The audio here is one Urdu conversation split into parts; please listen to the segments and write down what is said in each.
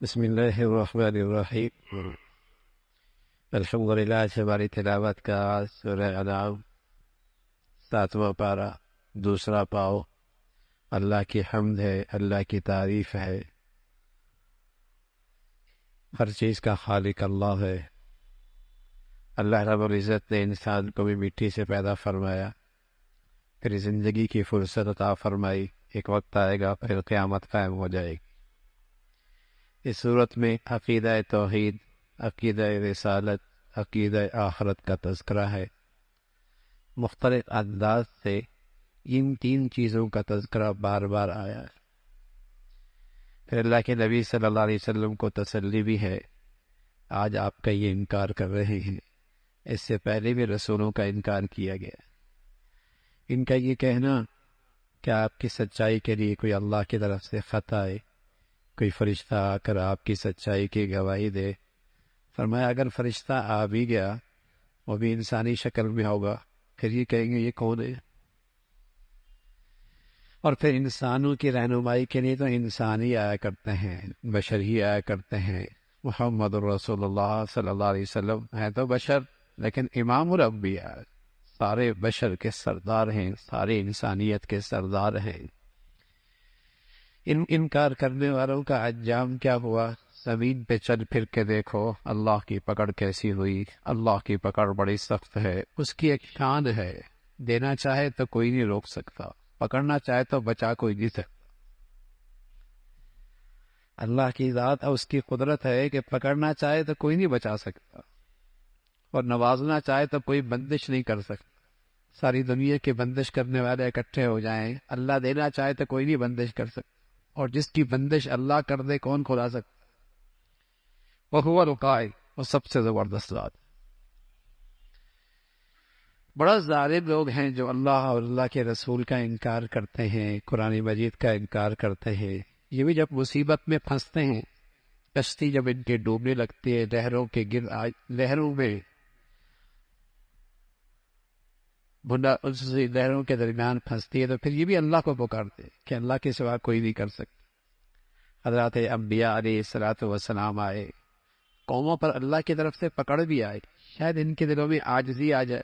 بسم اللہ الرحمن الرحیم۔ الحمدللہ سے ہماری تلاوت کا سورہ انعام 7واں پارہ دوسرا پاؤ۔ اللہ کی حمد ہے، اللہ کی تعریف ہے، ہر چیز کا خالق اللہ ہے۔ اللہ رب العزت نے انسان کو بھی مٹی سے پیدا فرمایا، پھر زندگی کی فرصت عطا فرمائی۔ ایک وقت آئے گا پھر قیامت قائم ہو جائے گی۔ اس صورت میں عقیدہ توحید، عقیدہ رسالت، عقیدہ آخرت کا تذکرہ ہے۔ مختلف انداز سے ان تین چیزوں کا تذکرہ بار بار آیا ہے۔ پھر اللہ کے نبی صلی اللہ علیہ وسلم کو تسلی بھی ہے، آج آپ کا یہ انکار کر رہے ہیں، اس سے پہلے بھی رسولوں کا انکار کیا گیا۔ ان کا یہ کہنا کہ آپ کی سچائی کے لیے کوئی اللہ کی طرف سے خط آئے، کوئی فرشتہ آ کر آپ کی سچائی کی گواہی دے، فرمایا اگر فرشتہ آ بھی گیا وہ بھی انسانی شکل میں ہوگا، پھر یہ کہیں گے یہ کون ہے؟ اور پھر انسانوں کی رہنمائی کے لیے تو انسان ہی آیا کرتے ہیں، بشر ہی آیا کرتے ہیں۔ محمد رسول اللہ صلی اللہ علیہ وسلم ہیں تو بشر، لیکن امام الانبیاء، سارے بشر کے سردار ہیں، سارے انسانیت کے سردار ہیں۔ انکار کرنے والوں کا انجام کیا ہوا؟ زمین پہ چل پھر کے دیکھو اللہ کی پکڑ کیسی ہوئی۔ اللہ کی پکڑ بڑی سخت ہے، اس کی ایک شان ہے، دینا چاہے تو کوئی نہیں روک سکتا، پکڑنا چاہے تو بچا کوئی نہیں سکتا۔ اللہ کی ذات اور اس کی قدرت ہے کہ پکڑنا چاہے تو کوئی نہیں بچا سکتا، اور نوازنا چاہے تو کوئی بندش نہیں کر سکتا۔ ساری دنیا کے بندش کرنے والے اکٹھے ہو جائیں، اللہ دینا چاہے تو کوئی نہیں بندش کر سکتا، اور جس کی بندش اللہ کر دے کون کھلا سکتا؟ وَهُوَ الْقَائِلُ، وہ سب سے زبردست ذات۔ بڑا ظالم لوگ ہیں جو اللہ اور اللہ کے رسول کا انکار کرتے ہیں، قرآن مجید کا انکار کرتے ہیں۔ یہ بھی جب مصیبت میں پھنستے ہیں، کشتی جب ان کے ڈوبنے لگتی ہے، لہروں کے لہروں میں لہروں کے درمیان پھنستی ہے، تو پھر یہ بھی اللہ کو پکارتے کہ اللہ کے سوا کوئی نہیں کر سکتا۔ حضرات انبیاء علیہ الصلوۃ والسلام آئے، قوموں پر اللہ کی طرف سے پکڑ بھی آئے، شاید ان کے دلوں میں عاجزی آ جائے،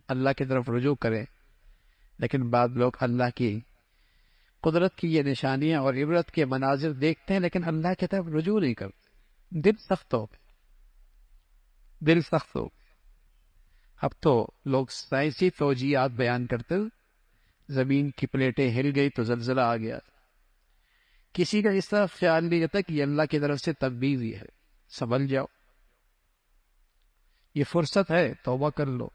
اللہ کی طرف رجوع کریں، لیکن بعض لوگ اللہ کی قدرت کی یہ نشانیاں اور عبرت کے مناظر دیکھتے ہیں لیکن اللہ کی طرف رجوع نہیں کرتے، دل سخت ہو گئے، دل سخت ہو گئے۔ اب تو لوگ سائنسی توجیہات بیان کرتے ہیں، زمین کی پلیٹیں ہل گئی تو زلزلہ آ گیا، کسی کا اس طرح خیال نہیں رہتا کہ یہ اللہ کی طرف سے تبدیل ہی ہے، سنبھل جاؤ، یہ فرصت ہے، توبہ کر لو۔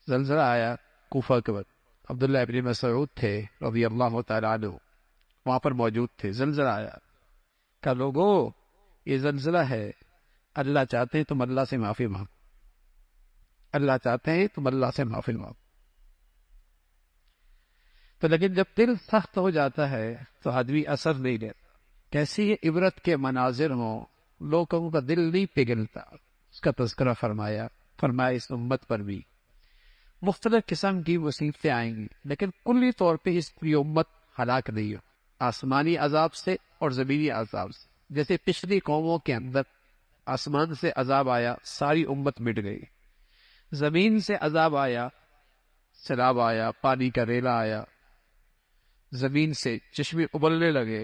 زلزلہ آیا کوفہ کے وقت، عبداللہ ابن مسعود تھے رضی اللہ تعالیٰ عنہ، وہاں پر موجود تھے۔ زلزلہ آیا، کہا لوگو یہ زلزلہ ہے، اللہ چاہتے ہیں تم اللہ سے معافی مانگو، اللہ چاہتے ہیں تم اللہ سے معافی مانگو۔ تو لیکن جب دل سخت ہو جاتا ہے تو آدمی اثر نہیں لیتا، کیسی یہ عبرت کے مناظر ہوں، لوگوں کا دل نہیں پگھلتا۔ اس کا تذکرہ فرمایا اس امت پر بھی مختلف قسم کی مصیبتیں آئیں گی، لیکن کلی طور پہ اس کی امت ہلاک نہیں ہو، آسمانی عذاب سے اور زمینی عذاب سے۔ جیسے پچھلی قوموں کے اندر آسمان سے عذاب آیا، ساری امت مٹ گئی، زمین سے عذاب آیا، سیلاب آیا، پانی کا ریلا آیا، زمین سے چشمے ابلنے لگے،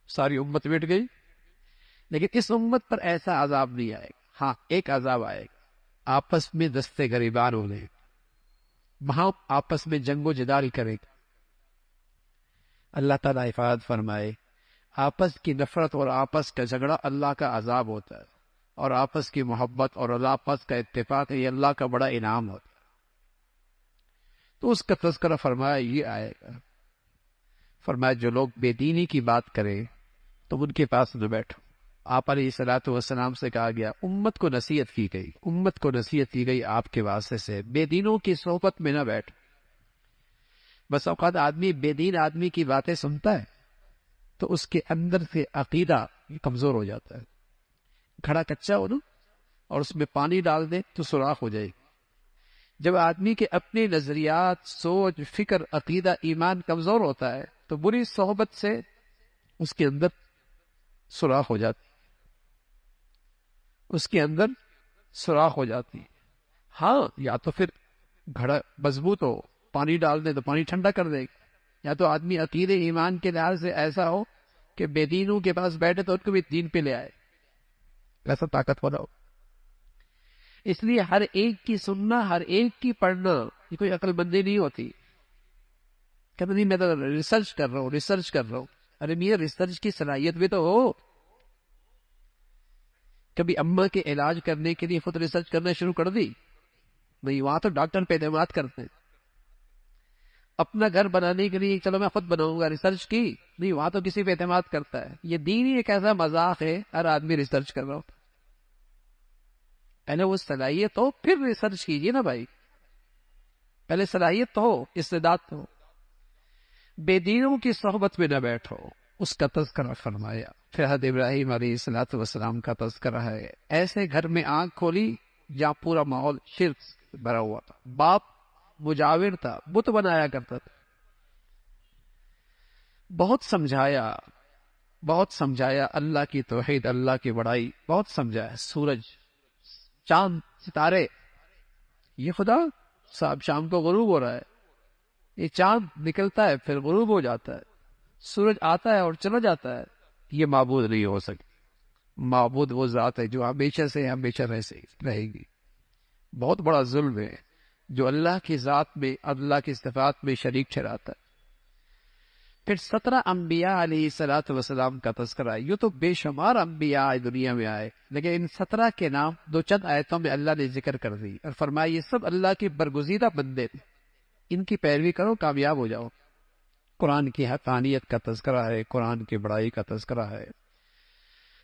ساری امت مٹ گئی۔ لیکن اس امت پر ایسا عذاب نہیں آئے گا۔ ہاں ایک عذاب آئے گا، آپس میں دستے گریبان ہونے، وہاں آپس میں جنگ و جدال کرے گا۔ اللہ تعالیٰ حفاظت فرمائے، آپس کی نفرت اور آپس کا جھگڑا اللہ کا عذاب ہوتا ہے، اور آپس کی محبت اور آپس کا اتفاق یہ اللہ کا بڑا انعام ہوتا ہے۔ تو اس کا تذکرہ فرمایا یہ آئے گا۔ فرمایا جو لوگ بے دینی کی بات کریں تم ان کے پاس نہ بیٹھو۔ آپ علیہ الصلوۃ والسلام سے کہا گیا، امت کو نصیحت کی گئی، امت کو نصیحت کی گئی آپ کے واسطے سے، بے دینوں کی صحبت میں نہ بیٹھ۔ بس اوقات آدمی بے دین آدمی کی باتیں سنتا ہے تو اس کے اندر سے عقیدہ کمزور ہو جاتا ہے۔ گھڑا کچا ہو نا، اور اس میں پانی ڈال دے تو سوراخ ہو جائے گی۔ جب آدمی کے اپنے نظریات، سوچ، فکر، عقیدہ، ایمان کمزور ہوتا ہے تو بری صحبت سے اس کے اندر سوراخ ہو جاتی، اس کے اندر سوراخ ہو جاتی. ہاں، یا تو پھر گھڑا مضبوط ہو، پانی ڈال دے تو پانی ٹھنڈا کر دے گا، یا تو آدمی عقیدے ایمان کے لحاظ سے ایسا ہو کہ بے دینوں کے پاس بیٹھے تو ان کو بھی دین پہ لے آئے، ایسا طاقتور ہو. اس لیے ہر ایک کی سننا، ہر ایک کی پڑھنا، یہ کوئی عقل مندی نہیں ہوتی. کہتے نہیں میں تو ریسرچ کر رہا ہوں. ارے میاں ریسرچ کی صلاحیت بھی تو ہو. کبھی اماں کے علاج کرنے کے لیے خود ریسرچ کرنا شروع کر دی؟ نہیں، وہاں تو ڈاکٹر پہ اعتماد کرتے ہیں. اپنا گھر بنانے کے لیے چلو میں خود بناؤں گا، ریسرچ کی؟ نہیں، وہاں تو کسی پہ اعتماد کرتا ہے. یہ دین ہی ایک ایسا مذاق ہے، ہر آدمی ریسرچ کر رہا ہو. پہلے وہ صلاحیت ہو پھر ریسرچ کیجیے نا بھائی. پہلے صلاحیت تو ہو، استعداد تو ہو. بے دینوں کی صحبت میں نہ بیٹھو، اس کا تذکرہ فرمایا. پھر حضرت ابراہیم علیہ الصلوۃ والسلام کا تذکرہ ہے. ایسے گھر میں آنکھ کھولی جہاں پورا ماحول شرک بھرا ہوا تھا. باپ مجاور تھا، بت بنایا کرتا تھا. بہت سمجھایا اللہ کی توحید، اللہ کی بڑائی بہت سمجھایا. سورج، چاند، ستارے، یہ خدا صاحب شام کو غروب ہو رہا ہے، یہ چاند نکلتا ہے پھر غروب ہو جاتا ہے، سورج آتا ہے اور چلا جاتا ہے. یہ معبود نہیں ہو سکتی. معبود وہ ذات ہے جو ہمیشہ سے ہمیشہ رہے گی. بہت بڑا ظلم ہے جو اللہ کی ذات میں، اللہ کی صفات میں شریک ٹھہراتا ہے. پھر 17 انبیاء علیہ الصلوۃ والسلام کا تذکرہ ہے. یوں تو بے شمار انبیاء دنیا میں آئے، لیکن ان 17 کے نام دو چند آیتوں میں اللہ نے ذکر کر دی اور فرمایا یہ سب اللہ کے برگزیدہ بندے تھے، ان کی پیروی کرو، کامیاب ہو جاؤ. قرآن کی حقانیت کا تذکرہ ہے، قرآن کی بڑائی کا تذکرہ ہے.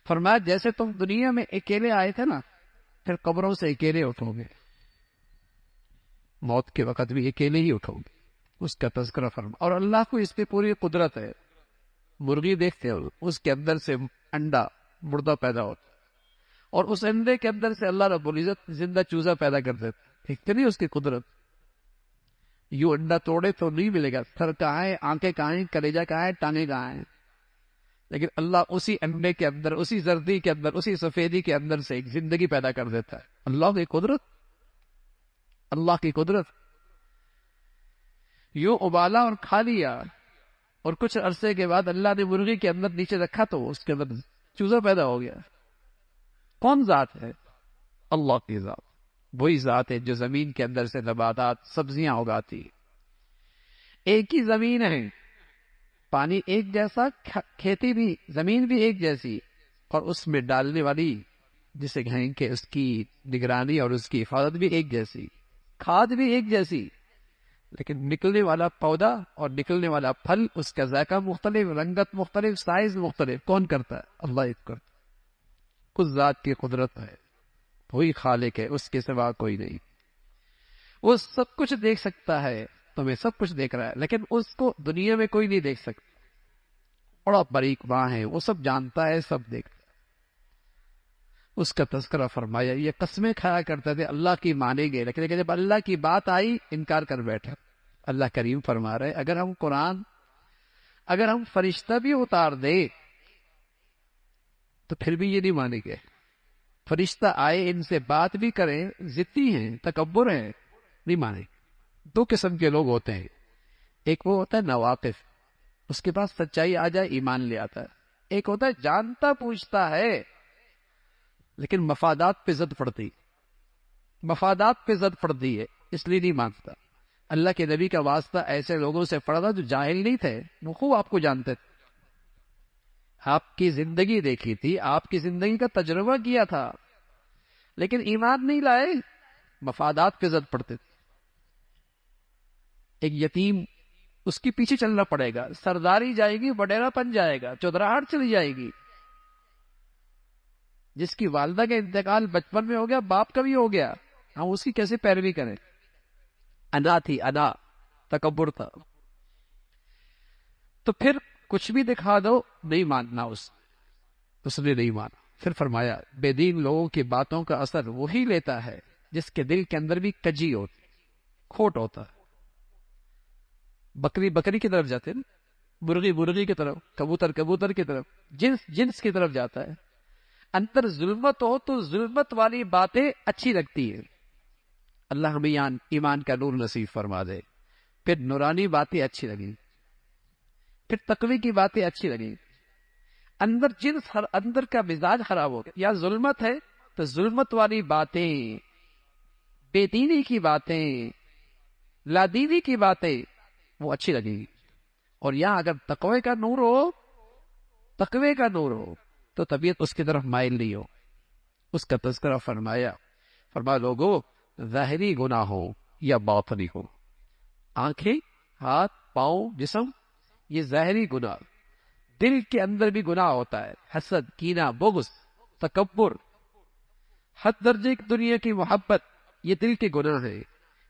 فرمایا جیسے تم دنیا میں اکیلے آئے تھے نا، پھر قبروں سے اکیلے اٹھو گے، موت کے وقت بھی اکیلے ہی اٹھو گے، اس کا تذکرہ فرما. اور اللہ کو اس پہ پوری قدرت ہے. مرغی دیکھتے ہو، اس کے اندر سے انڈا مردہ پیدا ہوتا ہے، اور اس انڈے کے اندر سے اللہ رب العزت زندہ چوزا پیدا کر دیتا ہے. دیکھتے نہیں اس کی قدرت؟ یوں انڈا توڑے تو نہیں ملے گا، سر کہاں ہے، آنکھیں کہاں ہیں، کلیجہ کہاں ہے، ٹانگیں کہاں ہیں. لیکن اللہ اسی انڈے کے اندر، اسی زردی کے اندر، اسی سفیدی کے اندر سے ایک زندگی پیدا کر دیتا ہے. اللہ کی قدرت، اللہ کی قدرت. یوں ابالا اور کھا لیا، اور کچھ عرصے کے بعد اللہ نے مرغی کے اندر نیچے رکھا تو اس کے اندر چوزا پیدا ہو گیا. کون ذات ہے؟ اللہ کی ذات. وہی ذات ہے جو زمین کے اندر سے نباتات، سبزیاں اگاتی. ایک ہی زمین ہے، پانی ایک جیسا، کھیتی بھی، زمین بھی ایک جیسی، اور اس میں ڈالنے والی جسے کہیں کہ اس کی نگرانی اور اس کی حفاظت بھی ایک جیسی، کھاد بھی ایک جیسی. لیکن نکلنے والا پودا اور نکلنے والا پھل، اس کا ذائقہ مختلف، رنگت مختلف، سائز مختلف. کون کرتا ہے؟ اللہ ایک کرتا. اس ذات کی قدرت ہے، وہی خالق ہے، اس کے سوا کوئی نہیں. وہ سب کچھ دیکھ سکتا ہے، تمہیں سب کچھ دیکھ رہا ہے، لیکن اس کو دنیا میں کوئی نہیں دیکھ سکتا. بڑا باریک باں ہے، وہ سب جانتا ہے، سب دیکھتا ہے. اس کا تذکرہ فرمایا. یہ قسمیں کھایا کرتے تھے اللہ کی مانیں گے، لیکن جب اللہ کی بات آئی انکار کر بیٹھا. اللہ کریم فرما رہے اگر ہم فرشتہ بھی اتار دے تو پھر بھی یہ نہیں مانیں گے. فرشتہ آئے، ان سے بات بھی کریں، ضدی ہیں، تکبر ہیں، نہیں مانے. دو قسم کے لوگ ہوتے ہیں. ایک وہ ہوتا ہے ناواقف، اس کے پاس سچائی آ جائے ایمان لے آتا ہے. ایک ہوتا ہے جانتا پوچھتا ہے لیکن مفادات پہ زد پڑتی ہے، اس لیے نہیں مانتا. اللہ کے نبی کا واسطہ ایسے لوگوں سے پڑا جو جاہل نہیں تھے، وہ خوب آپ کو جانتے تھے، آپ کی زندگی دیکھی تھی، آپ کی زندگی کا تجربہ کیا تھا، لیکن ایمان نہیں لائے، مفادات پہ زد پڑتے تھے. ایک یتیم، اس کے پیچھے چلنا پڑے گا، سرداری جائے گی، وڈیرا پن جائے گا، چودراہٹ چلی جائے گی. جس کی والدہ کا انتقال بچپن میں ہو گیا، باپ کا بھی ہو گیا، ہم اس کی کیسے پیروی کریں؟ انا تھی، انا تکبر تھا. تو پھر کچھ بھی دکھا دو، نہیں ماننا. اس نے نہیں مانا. پھر فرمایا بے دین لوگوں کی باتوں کا اثر وہی لیتا ہے جس کے دل کے اندر بھی کجی ہوتی، کھوٹ ہوتا ہے. بکری کی طرف جاتے نا، مرغی مرغی کی طرف، کبوتر کبوتر کی طرف، جنس جنس کی طرف جاتا ہے۔ اندر ظلمت ہو تو ظلمت والی باتیں اچھی لگتی ہیں، اللہ ہمیں ایمان کا نور نصیب فرما دے۔ پھر نورانی باتیں اچھی لگیں، پھر تقوی کی باتیں اچھی لگیں۔ اندر جنس اندر کا مزاج خراب ہو گیا، یا ظلمت ہے تو ظلمت والی باتیں، بے دینی کی باتیں، لادینی کی باتیں وہ اچھی لگیں گی۔ اور یہاں اگر تقوی کا نور ہو، تقوی کا نور ہو تو طبیعت اس کی طرف مائل نہیں ہو۔ اس کا تذکرہ فرمایا لوگوں، ظاہری گناہ ہو یا باطنی ہو، آنکھیں، ہاتھ، پاؤں، جسم، یہ ظاہری گناہ۔ دل کے اندر بھی گناہ ہوتا ہے، حسد، کینہ، بغض، تکبر، حد درجے کی دنیا کی محبت، یہ دل کے گناہ ہیں۔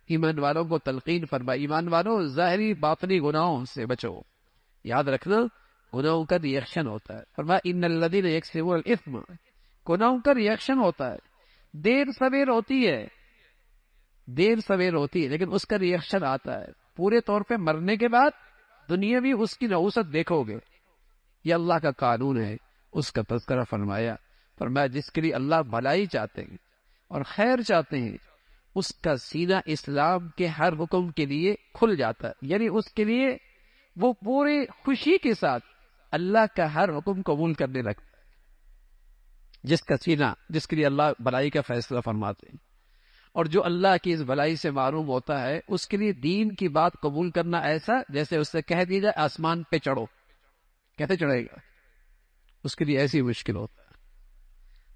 ایمان والوں کو تلقین فرمائی، ایمان والوں ظاہری باطنی گناہوں سے بچو۔ یاد رکھنا گناہوں کا ریئیکشن ہوتا ہے، فرمایا ان الذین یکسبون الاثم، گناہوں کا ریئیکشن ہوتا ہے، دیر سویر ہوتی ہے، دیر سویر ہوتی ہے، لیکن اس کا ریئیکشن آتا ہے پورے طور پہ۔ مرنے کے بعد دنیا بھی اس کی نحوست دیکھو گے، یہ اللہ کا قانون ہے۔ اس کا تذکرہ فرمایا جس کے لیے اللہ بھلائی چاہتے ہیں اور خیر چاہتے ہیں، اس کا سینہ اسلام کے ہر حکم کے لیے کھل جاتا ہے، یعنی اس کے لیے وہ پورے خوشی کے ساتھ اللہ کا ہر حکم قبول کرنے لگتا ہے۔ جس کا سینہ، جس کے لیے اللہ بھلائی کا فیصلہ فرماتے ہیں، اور جو اللہ کی اس بھلائی سے معروم ہوتا ہے، اس کے لیے دین کی بات قبول کرنا ایسا جیسے اس سے کہہ دیا جائے آسمان پہ چڑھو، کیسے چڑھے گا؟ اس کے لیے ایسی مشکل ہوتا ہے۔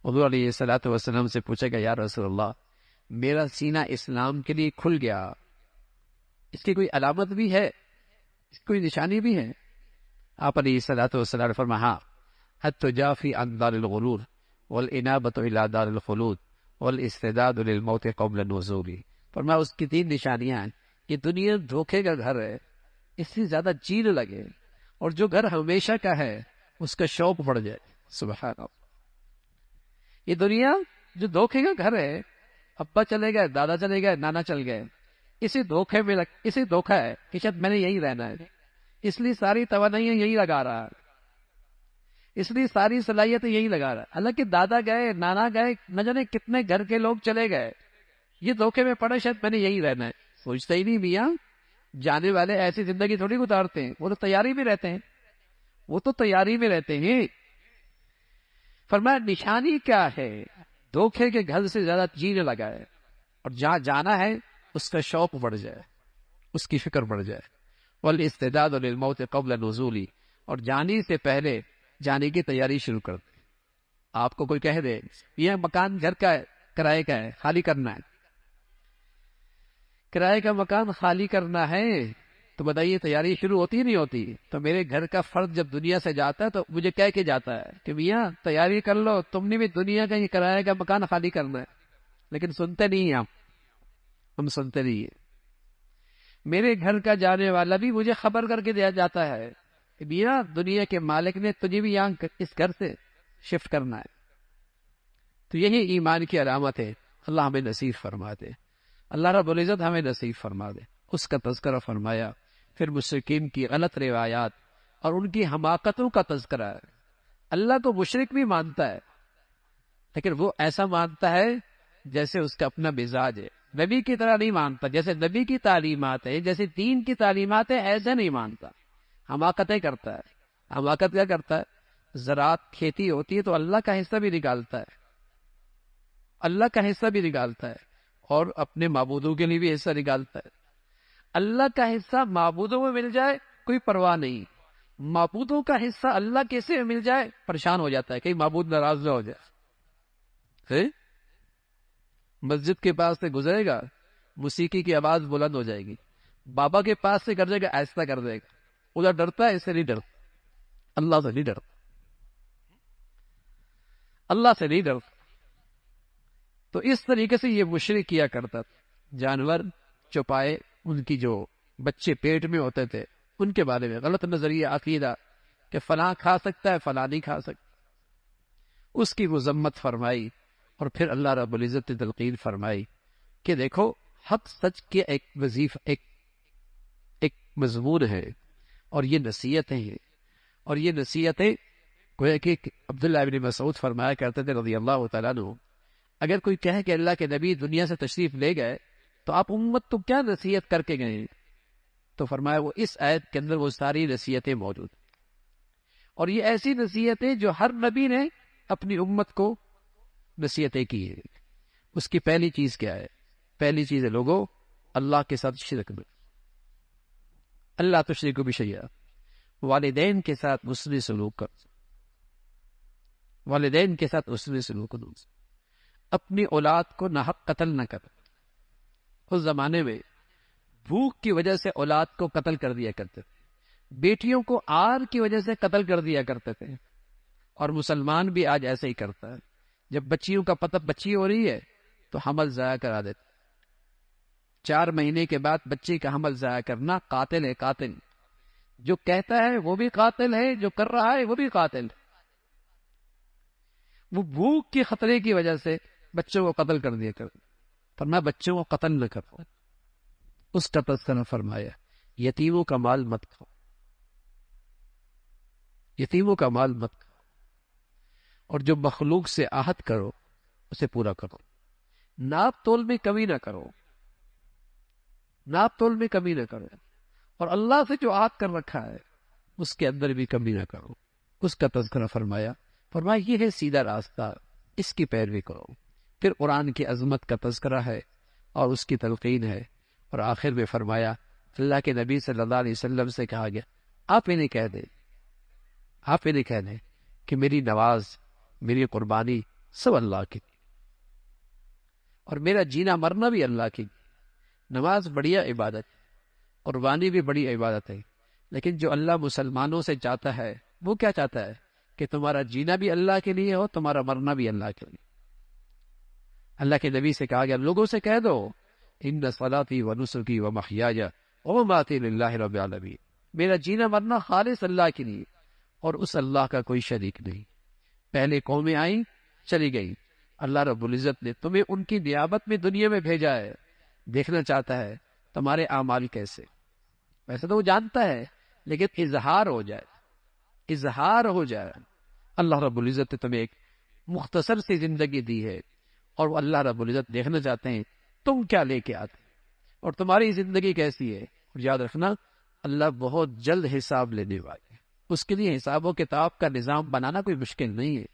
حضور علیہ الصلوۃ والسلام سے پوچھے گا، یا رسول اللہ میرا سینہ اسلام کے لیے کھل گیا، اس کی کوئی علامت بھی ہے، اس کی کوئی نشانی بھی ہے؟ آپ علیہ الصلوۃ والسلام نے فرمایا ہاں، التجافی عن دار الغرور والانابۃ الی دار الخلود والاستعداد للموت قبل النزول۔ فرمایا اس کی 3 نشانیاں ہیں کہ دنیا دھوکے کا گھر ہے، اس سے زیادہ جی نہ لگے، اور جو گھر ہمیشہ کا ہے اس کا شوق بڑھ جائے۔ سبحان اللہ، یہ دنیا جو دھوکے کا گھر ہے، ابا چلے گئے، دادا چلے گئے، نانا چل گئے، اسی دھوکے میں اسی دھوکا ہے کہ شاید میں نے یہی رہنا ہے، اس لیے ساری توانائیاں یہی لگا رہا ہے، اس لیے ساری صلاحیتیں یہی لگا رہا ہے۔ حالانکہ دادا گئے، نانا گئے، نہ جانے کتنے گھر کے لوگ چلے گئے، یہ دھوکے میں پڑے شاید میں نے یہی رہنا ہے۔ سوچتے ہی نہیں میاں، جانے والے ایسی زندگی تھوڑی گزارتے ہیں، وہ تو تیاری میں رہتے ہیں، وہ تو تیاری میں رہتے ہیں۔ فرمایا نشانی کیا ہے؟ دھوکے کے گھر سے زیادہ جی نہ لگائے، اور جہاں جانا ہے اس کا شوق بڑھ جائے، اس کی فکر بڑھ جائے۔ والاستعداد للموت قبل نزولی، اور جانے سے پہلے جانے کی تیاری شروع کر دے۔ آپ کو کوئی کہہ دے یہ مکان گھر کا ہے، کرائے کا ہے، خالی کرنا ہے، کرائے کا مکان خالی کرنا ہے، تو بتائیے تیاری شروع ہوتی ہی نہیں ہوتی؟ تو میرے گھر کا فرد جب دنیا سے جاتا ہے تو مجھے کہہ کے جاتا ہے کہ میاں تیاری کر لو، تم نے بھی دنیا کا یہ کرائے کا مکان خالی کرنا ہے، لیکن سنتے نہیں ہیں ہم سنتے نہیں ہیں۔ میرے گھر کا جانے والا بھی مجھے خبر کر کے دیا جاتا ہے کہ میاں دنیا کے مالک نے تجھے بھی یہاں اس گھر سے شفٹ کرنا ہے۔ تو یہی ایمان کی علامت ہے۔ اللہ ہمیں نصیب فرما دے، اللہ رب العزت ہمیں نصیب فرما دے۔ اس کا تذکرہ فرمایا، پھر مشرکین کی غلط روایات اور ان کی حماقتوں کا تذکرہ ہے۔ اللہ کو مشرک بھی مانتا ہے، لیکن وہ ایسا مانتا ہے جیسے اس کا اپنا مزاج ہے، نبی کی طرح نہیں مانتا، جیسے نبی کی تعلیمات ہے، جیسے دین کی تعلیمات ہے، ایسے نہیں مانتا، حماقتیں کرتا ہے۔ حماقت کیا کرتا ہے؟ زراعت کھیتی ہوتی ہے تو اللہ کا حصہ بھی نکالتا ہے، اللہ کا حصہ بھی نکالتا ہے، اور اپنے معبودوں کے لیے بھی حصہ نکالتا ہے۔ اللہ کا حصہ معبودوں میں مل جائے کوئی پرواہ نہیں، معبودوں کا حصہ اللہ کیسے مل جائے پریشان ہو جاتا ہے، کہیں معبود ناراض نہ ہو جائے۔ مسجد کے پاس سے گزرے گا، موسیقی کی آواز بلند ہو جائے گی، بابا کے پاس سے کر جائے گا، ایسا کر دے گا، ادھر ڈرتا ہے، اس سے نہیں ڈرتا، اللہ سے نہیں ڈرتا، اللہ سے نہیں ڈرتا۔ تو اس طریقے سے یہ مشرک کیا کرتا تھا، جانور چوپائے، ان کی جو بچے پیٹ میں ہوتے تھے ان کے بارے میں غلط نظریہ عقیدہ کہ فلاں کھا سکتا ہے، فلاں نہیں کھا سکتا، اس کی مذمت فرمائی۔ اور پھر اللہ رب العزت نے تلقین فرمائی کہ دیکھو حق سچ کے ایک وظیفہ، ایک مضمون ہے، اور یہ نصیحتیں ہیں، اور یہ نصیحتیں گویا کہ عبداللہ ابن مسعود فرمایا کرتے تھے رضی اللہ تعالیٰ عنہ، اگر کوئی کہے کہ اللہ کے نبی دنیا سے تشریف لے گئے تو آپ امت تو کیا نصیحت کر کے گئے؟ تو فرمایا وہ اس آیت کے اندر وہ ساری نصیحتیں موجود، اور یہ ایسی نصیحتیں جو ہر نبی نے اپنی امت کو نصیحتیں کی ہیں۔ اس کی پہلی چیز کیا ہے؟ پہلی چیز ہے لوگوں اللہ کے ساتھ شرک میں، اللہ تشرک بشیء، والدین کے ساتھ حسن سلوک کر، والدین کے ساتھ حسن سلوک کرو، اپنی اولاد کو ناحق قتل نہ کر۔ اس زمانے میں بھوک کی وجہ سے اولاد کو قتل کر دیا کرتے تھے، بیٹیوں کو آر کی وجہ سے قتل کر دیا کرتے تھے، اور مسلمان بھی آج ایسے ہی کرتا ہے۔ جب بچیوں کا پتہ بچی ہو رہی ہے تو حمل ضائع کرا دیتا، 4 مہینے کے بعد بچی کا حمل ضائع کرنا قاتل ہے، قاتل۔ جو کہتا ہے وہ بھی قاتل ہے، جو کر رہا ہے وہ بھی قاتل ہے۔ وہ بھوک کے خطرے کی وجہ سے بچوں کو قتل کر دیا کرتے، فرمایا بچوں کو قتل نہ کرو۔ اس کا تذکرہ فرمایا یتیموں کا مال مت کھاؤ، یتیموں کا مال مت کھاؤ، اور جو مخلوق سے عہد کرو اسے پورا کرو، ناپ تول میں کمی نہ کرو، ناپ تول میں کمی نہ کرو، اور اللہ سے جو عہد کر رکھا ہے اس کے اندر بھی کمی نہ کرو۔ اس کا تذکرہ فرمایا یہ ہے سیدھا راستہ، اس کی پیروی کرو۔ پھر قرآن کی عظمت کا تذکرہ ہے اور اس کی تلقین ہے، اور آخر میں فرمایا اللہ کے نبی صلی اللہ علیہ وسلم سے کہا گیا آپ انہیں کہہ دیں، آپ انہیں کہہ دیں کہ میری نواز، میری قربانی سب اللہ کی، اور میرا جینا مرنا بھی اللہ کی۔ نماز بڑی عبادت، قربانی بھی بڑی عبادت ہے، لیکن جو اللہ مسلمانوں سے چاہتا ہے وہ کیا چاہتا ہے؟ کہ تمہارا جینا بھی اللہ کے لیے ہو، تمہارا مرنا بھی اللہ کے لیے۔ اللہ کے نبی سے کہا گیا لوگوں سے کہہ دو ان صلاتی و نسکی و محیای و مماتی للہ رب العالمین، میرا جینا مرنا خالص اللہ کے لیے، اور اس اللہ کا کوئی شریک نہیں۔ پہلے قومیں آئیں چلی گئی، اللہ رب العزت نے تمہیں ان کی نیابت میں دنیا میں بھیجا ہے، دیکھنا چاہتا ہے تمہارے اعمال کیسے۔ ویسے تو وہ جانتا ہے، لیکن اظہار ہو جائے، اظہار ہو جائے۔ اللہ رب العزت نے تمہیں ایک مختصر سی زندگی دی ہے، اور وہ اللہ رب العزت دیکھنا چاہتے ہیں تم کیا لے کے آتے اور تمہاری زندگی کیسی ہے۔ اور یاد رکھنا اللہ بہت جلد حساب لینے والے، اس کے لیے حساب و کتاب کا نظام بنانا کوئی مشکل نہیں ہے۔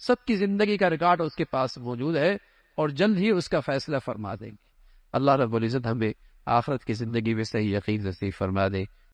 سب کی زندگی کا ریکارڈ اس کے پاس موجود ہے، اور جلد ہی اس کا فیصلہ فرما دیں گے۔ اللہ رب العزت ہمیں آخرت کی زندگی میں صحیح یقین نصیب فرما دے۔